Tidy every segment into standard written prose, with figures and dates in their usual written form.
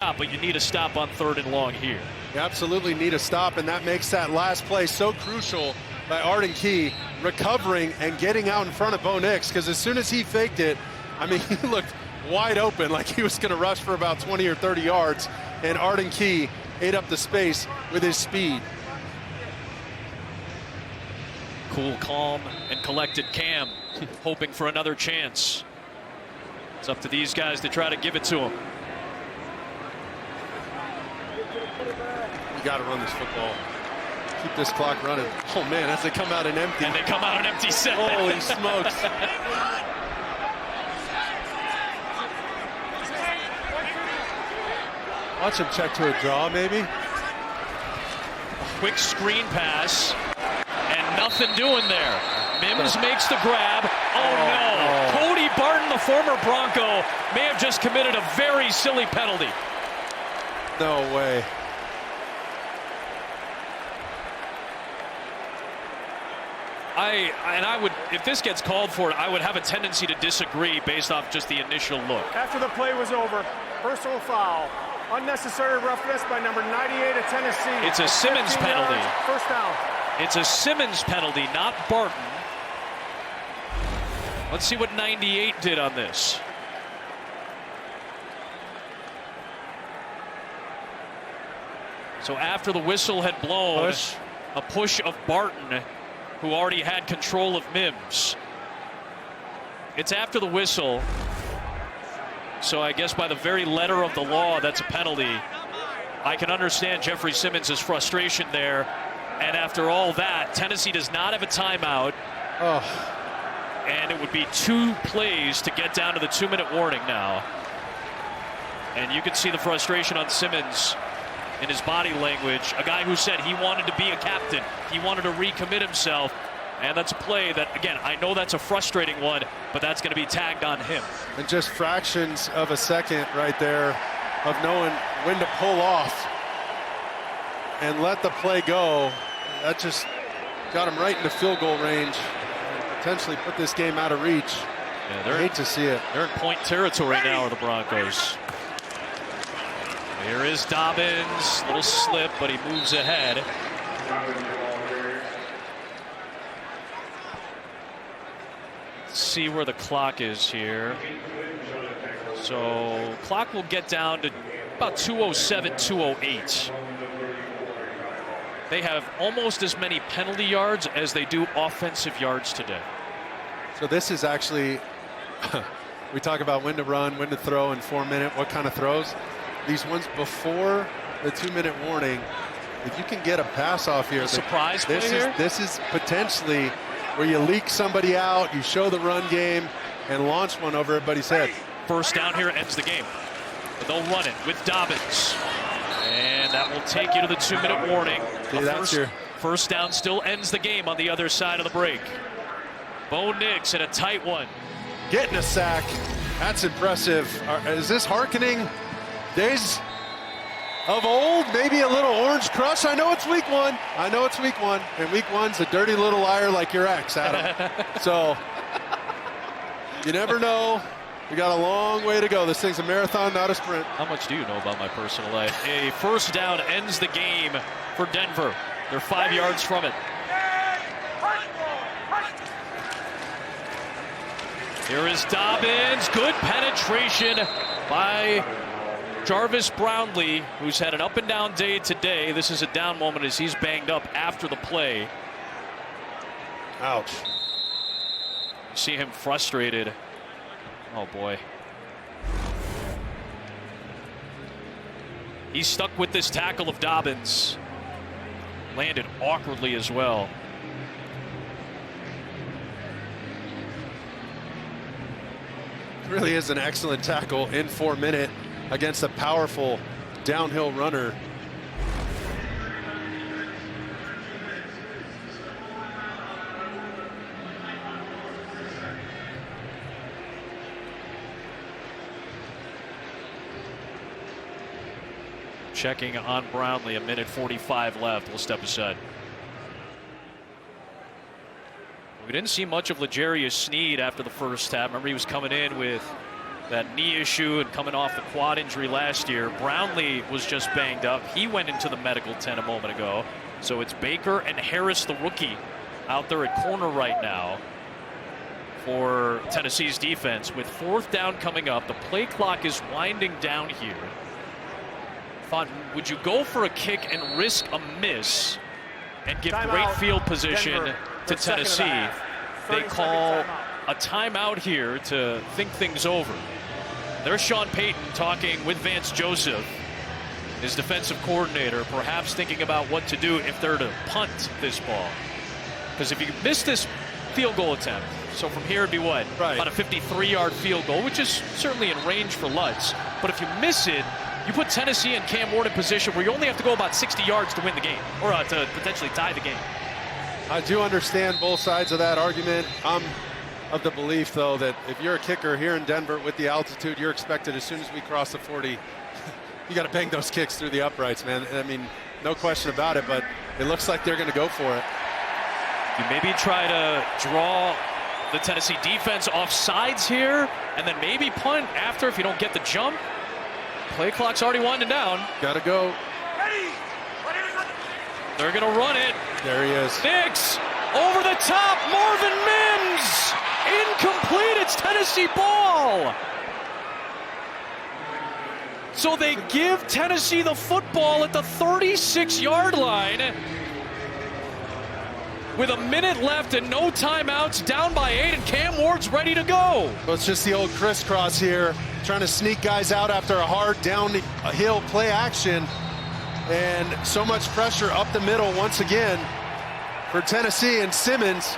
But you need a stop on 3rd and long here. You absolutely need a stop, and that makes that last play so crucial by Arden Key recovering and getting out in front of Bo Nix, because as soon as he faked it, I mean, he looked wide open like he was going to rush for about 20 or 30 yards, and Arden Key ate up the space with his speed. Cool, calm, and collected Cam, hoping for another chance. It's up to these guys to try to give it to him. You got to run this football. Keep this clock running. Oh, man, as they come out an empty. And they come out an empty set. Holy smokes. Watch him check to a draw, maybe. Quick screen pass, and nothing doing there. Mims makes the grab. Oh, no. Cody Barton, the former Bronco, may have just committed a very silly penalty. No way. I would, if this gets called for, I would have a tendency to disagree based off just the initial look. After the play was over, personal foul. Unnecessary roughness by number 98 of Tennessee. It's a Simmons penalty. Yards, first down. It's a Simmons penalty, not Barton. Let's see what 98 did on this. So after the whistle had blown, a push of Barton, who already had control of Mims. It's after the whistle. So I guess by the very letter of the law, that's a penalty. I can understand Jeffrey Simmons' frustration there. And after all that, Tennessee does not have a timeout. And it would be 2 plays to get down to the 2-minute warning now. And you can see the frustration on Simmons in his body language. A guy who said he wanted to be a captain. He wanted to recommit himself. And that's a play that, again, I know that's a frustrating one, but that's going to be tagged on him. And just fractions of a second right there of knowing when to pull off and let the play go. That just got him right into field goal range. Potentially put this game out of reach. Yeah, I hate to see it. They're in point territory now, are the Broncos. Here is Dobbins. Little slip, but he moves ahead. Let's see where the clock is here. So clock will get down to about 2:07, 2:08. They have almost as many penalty yards as they do offensive yards today. So this is actually, we talk about when to run, when to throw in 4 minute, what kind of throws. These ones before the 2-minute warning, if you can get a pass off here. Surprise play here? This is potentially where you leak somebody out, you show the run game, and launch one over everybody's head. First down here ends the game. But they'll run it with Dobbins. And that will take you to the 2-minute warning. First down still ends the game on the other side of the break. Bo Nix in a tight one. Getting a sack. That's impressive. Is this hearkening days of old? Maybe a little Orange Crush? I know it's week 1. I know it's week 1. And week 1's a dirty little liar like your ex, Adam. So, you never know. We got a long way to go. This thing's a marathon, not a sprint. How much do you know about my personal life? A first down ends the game for Denver. They're 5 yards from it. Here is Dobbins. Good penetration by Jarvis Brownlee, who's had an up and down day today. This is a down moment as he's banged up after the play. Ouch. You see him frustrated. Oh, boy. He's stuck with this tackle of Dobbins. Landed awkwardly as well. Really is an excellent tackle in 4 minute against a powerful downhill runner. Checking on Brownlee, 1:45 left. We'll step aside. We didn't see much of L'Jarius Sneed after the first half. Remember, he was coming in with that knee issue and coming off the quad injury last year. Brownlee was just banged up. He went into the medical tent a moment ago. So it's Baker and Harris, the rookie, out there at corner right now for Tennessee's defense. With 4th down coming up, the play clock is winding down here. Thought, would you go for a kick and risk a miss and give great field position to Tennessee? They call a timeout here to think things over. There's Sean Payton talking with Vance Joseph, his defensive coordinator, perhaps thinking about what to do if they're to punt this ball. Because if you miss this field goal attempt, so from here it'd be what? Right. About a 53-yard field goal, which is certainly in range for Lutz. But if you miss it, you put Tennessee and Cam Ward in position where you only have to go about 60 yards to win the game, or to potentially tie the game. I do understand both sides of that argument. I'm of the belief, though, that if you're a kicker here in Denver with the altitude, you're expected as soon as we cross the 40, you got to bang those kicks through the uprights, man. I mean, no question about it, but it looks like they're going to go for it. You maybe try to draw the Tennessee defense off sides here, and then maybe punt after if you don't get the jump. Play clock's already winding down. Got to go. They're going to run it. There he is. Nix over the top. Marvin Mims. Incomplete. It's Tennessee ball. So they give Tennessee the football at the 36-yard line with a minute left and no timeouts, down by 8, and Cam Ward's ready to go. Well, it's just the old crisscross here, trying to sneak guys out after a hard downhill play action. And so much pressure up the middle once again for Tennessee, and Simmons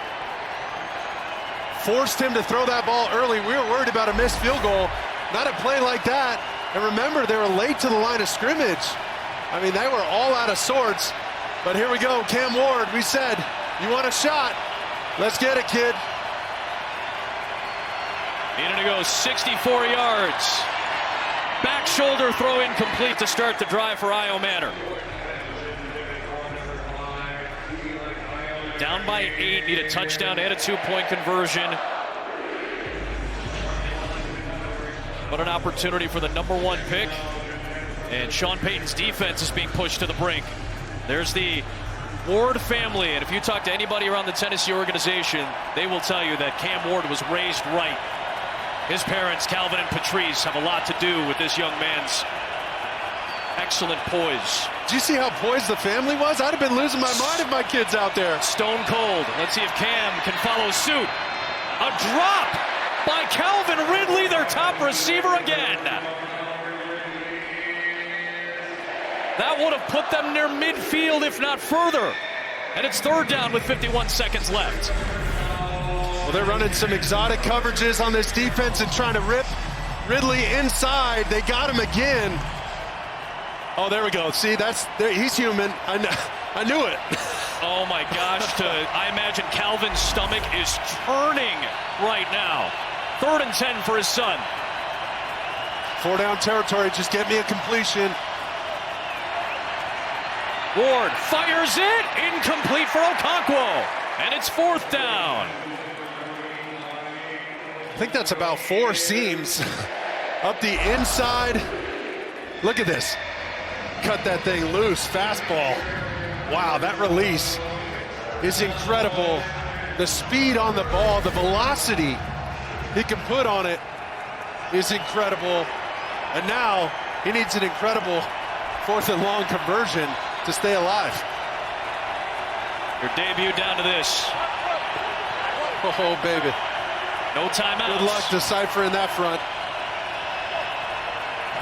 forced him to throw that ball early. We were worried about a missed field goal, not a play like that. And remember, they were late to the line of scrimmage. I mean, they were all out of sorts. But here we go, Cam Ward. We said, you want a shot? Let's get it, kid. Needed to go 64 yards. Back shoulder throw incomplete to start the drive for Io Manor. Down by 8, need a touchdown and a 2-point conversion. What an opportunity for the #1 pick. And Sean Payton's defense is being pushed to the brink. There's the Ward family, and if you talk to anybody around the Tennessee organization, they will tell you that Cam Ward was raised right. His parents, Calvin and Patrice, have a lot to do with this young man's excellent poise. Did you see how poised the family was? I'd have been losing my mind if my kid's out there. Stone cold. Let's see if Cam can follow suit. A drop by Calvin Ridley, their top receiver again. That would have put them near midfield, if not further. And it's 3rd down with 51 seconds left. Well, they're running some exotic coverages on this defense and trying to rip Ridley inside. They got him again. Oh, there we go. See, he's human. I knew it. Oh my gosh, I imagine Calvin's stomach is turning right now. 3rd and 10 for his son. 4-down territory, just get me a completion. Ward fires it, incomplete for Okonkwo, and it's 4th down. I think that's about 4 seams up the inside. Look at this. Cut that thing loose, fastball. Wow, that release is incredible. The speed on the ball, the velocity he can put on it is incredible. And now he needs an incredible 4th and long conversion to stay alive. Your debut down to this. Oh, baby. No timeouts. Good luck deciphering that front.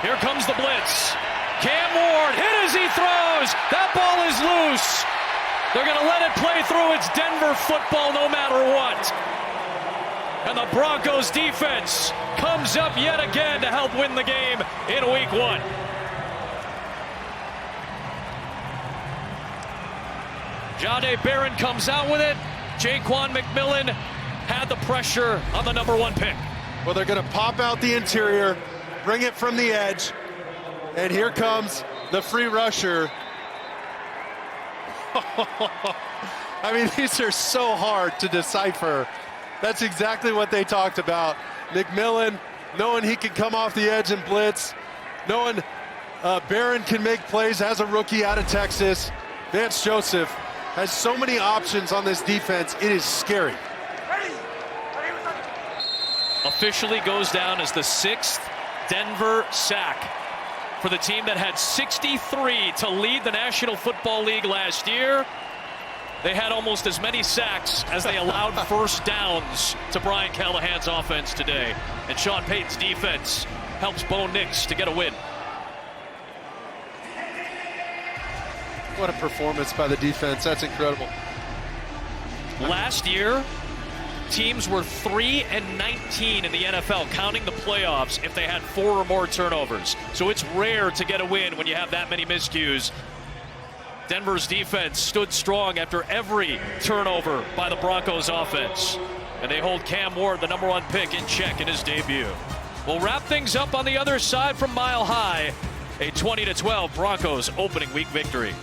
Here comes the blitz. Cam Ward hit as he throws. That ball is loose. They're going to let it play through. It's Denver football no matter what. And the Broncos defense comes up yet again to help win the game in week 1. Jahdae Barron comes out with it. Jaquan McMillan had the pressure on the #1 pick. Well, they're going to pop out the interior, bring it from the edge, and here comes the free rusher. I mean, these are so hard to decipher. That's exactly what they talked about. McMillan knowing he can come off the edge and blitz, knowing Barron can make plays as a rookie out of Texas. Vance Joseph has so many options on this defense. It is scary. Officially goes down as the 6th Denver sack for the team that had 63 to lead the National Football League last year. They had almost as many sacks as they allowed first downs to Brian Callahan's offense today. And Sean Payton's defense helps Bo Nix to get a win. What a performance by the defense. That's incredible. Last year, teams were 3-19 in the NFL, counting the playoffs, if they had 4 or more turnovers. So it's rare to get a win when you have that many miscues. Denver's defense stood strong after every turnover by the Broncos offense. And they hold Cam Ward, the #1 pick, in check in his debut. We'll wrap things up on the other side from Mile High. A 20-12 Broncos opening week victory.